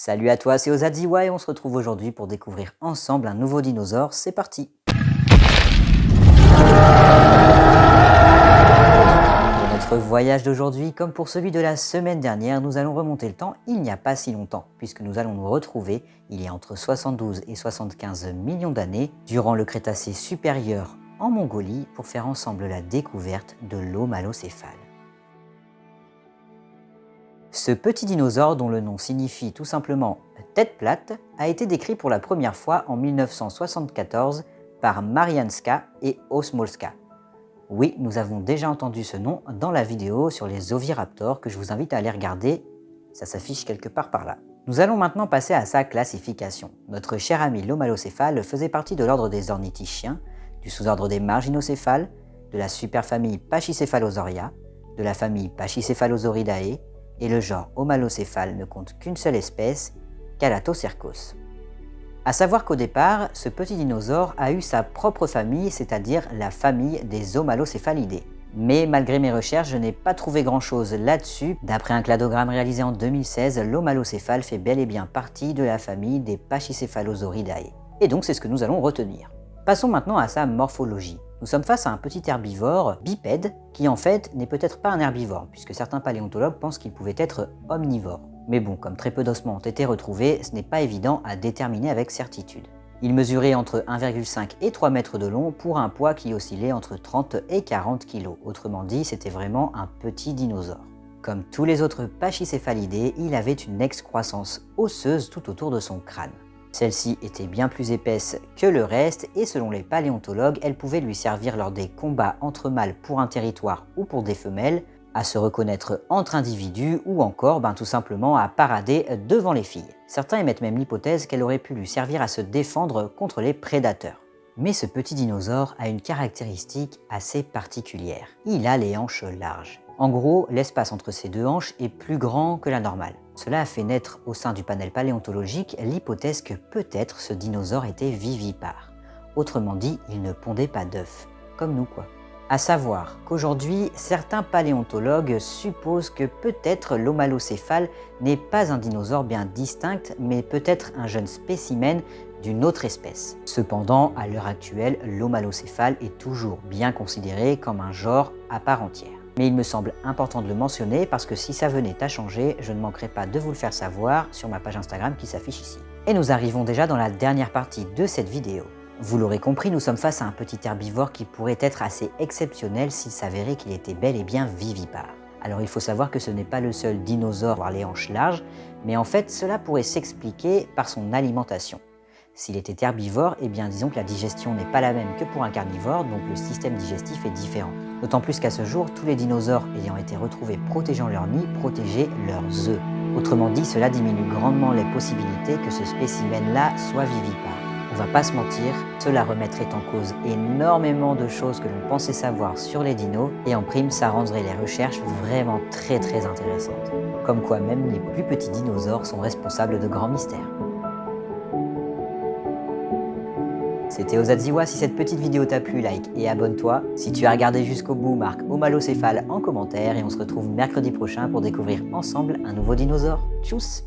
Salut à toi, c'est Ozadziwa et on se retrouve aujourd'hui pour découvrir ensemble un nouveau dinosaure, c'est parti! Pour notre voyage d'aujourd'hui, comme pour celui de la semaine dernière, nous allons remonter le temps il n'y a pas si longtemps, puisque nous allons nous retrouver il y a entre 72 et 75 millions d'années, durant le Crétacé supérieur en Mongolie, pour faire ensemble la découverte de l'homalocéphale. Ce petit dinosaure, dont le nom signifie tout simplement « tête plate », a été décrit pour la première fois en 1974 par Marianska et Osmolska. Oui, nous avons déjà entendu ce nom dans la vidéo sur les oviraptors que je vous invite à aller regarder, ça s'affiche quelque part par là. Nous allons maintenant passer à sa classification. Notre cher ami l'homalocéphale faisait partie de l'ordre des ornithichiens, du sous-ordre des marginocéphales, de la superfamille Pachycephalosauria, de la famille Pachycephalosauridae, et le genre homalocéphale ne compte qu'une seule espèce, Calatocercos. A savoir qu'au départ, ce petit dinosaure a eu sa propre famille, c'est-à-dire la famille des homalocéphalidés. Mais malgré mes recherches, je n'ai pas trouvé grand-chose là-dessus. D'après un cladogramme réalisé en 2016, l'homalocéphale fait bel et bien partie de la famille des Pachycephalosauridae. Et donc c'est ce que nous allons retenir. Passons maintenant à sa morphologie. Nous sommes face à un petit herbivore bipède qui en fait n'est peut-être pas un herbivore, puisque certains paléontologues pensent qu'il pouvait être omnivore. Mais bon, comme très peu d'ossements ont été retrouvés, ce n'est pas évident à déterminer avec certitude. Il mesurait entre 1,5 et 3 mètres de long pour un poids qui oscillait entre 30 et 40 kg. Autrement dit, c'était vraiment un petit dinosaure. Comme tous les autres pachycéphalidés, il avait une excroissance osseuse tout autour de son crâne. Celle-ci était bien plus épaisse que le reste et selon les paléontologues, elle pouvait lui servir lors des combats entre mâles pour un territoire ou pour des femelles, à se reconnaître entre individus ou encore tout simplement à parader devant les filles. Certains émettent même l'hypothèse qu'elle aurait pu lui servir à se défendre contre les prédateurs. Mais ce petit dinosaure a une caractéristique assez particulière. Il a les hanches larges. En gros, l'espace entre ses deux hanches est plus grand que la normale. Cela a fait naître au sein du panel paléontologique l'hypothèse que peut-être ce dinosaure était vivipare. Autrement dit, il ne pondait pas d'œufs, comme nous quoi. À savoir qu'aujourd'hui, certains paléontologues supposent que peut-être l'homalocéphale n'est pas un dinosaure bien distinct, mais peut-être un jeune spécimen d'une autre espèce. Cependant, à l'heure actuelle, l'homalocéphale est toujours bien considéré comme un genre à part entière. Mais il me semble important de le mentionner parce que si ça venait à changer, je ne manquerai pas de vous le faire savoir sur ma page Instagram qui s'affiche ici. Et nous arrivons déjà dans la dernière partie de cette vidéo. Vous l'aurez compris, nous sommes face à un petit herbivore qui pourrait être assez exceptionnel s'il s'avérait qu'il était bel et bien vivipare. Alors il faut savoir que ce n'est pas le seul dinosaure à avoir les hanches larges, mais en fait cela pourrait s'expliquer par son alimentation. S'il était herbivore, eh bien disons que la digestion n'est pas la même que pour un carnivore, donc le système digestif est différent. D'autant plus qu'à ce jour, tous les dinosaures ayant été retrouvés protégeant leur nid protégeaient leurs œufs. Autrement dit, cela diminue grandement les possibilités que ce spécimen-là soit vivipare. On va pas se mentir, cela remettrait en cause énormément de choses que l'on pensait savoir sur les dinos, et en prime, ça rendrait les recherches vraiment très intéressantes. Comme quoi même les plus petits dinosaures sont responsables de grands mystères. C'était Ozadziwa, si cette petite vidéo t'a plu, like et abonne-toi. Si tu as regardé jusqu'au bout, marque homalocéphale en commentaire et on se retrouve mercredi prochain pour découvrir ensemble un nouveau dinosaure. Tchuss!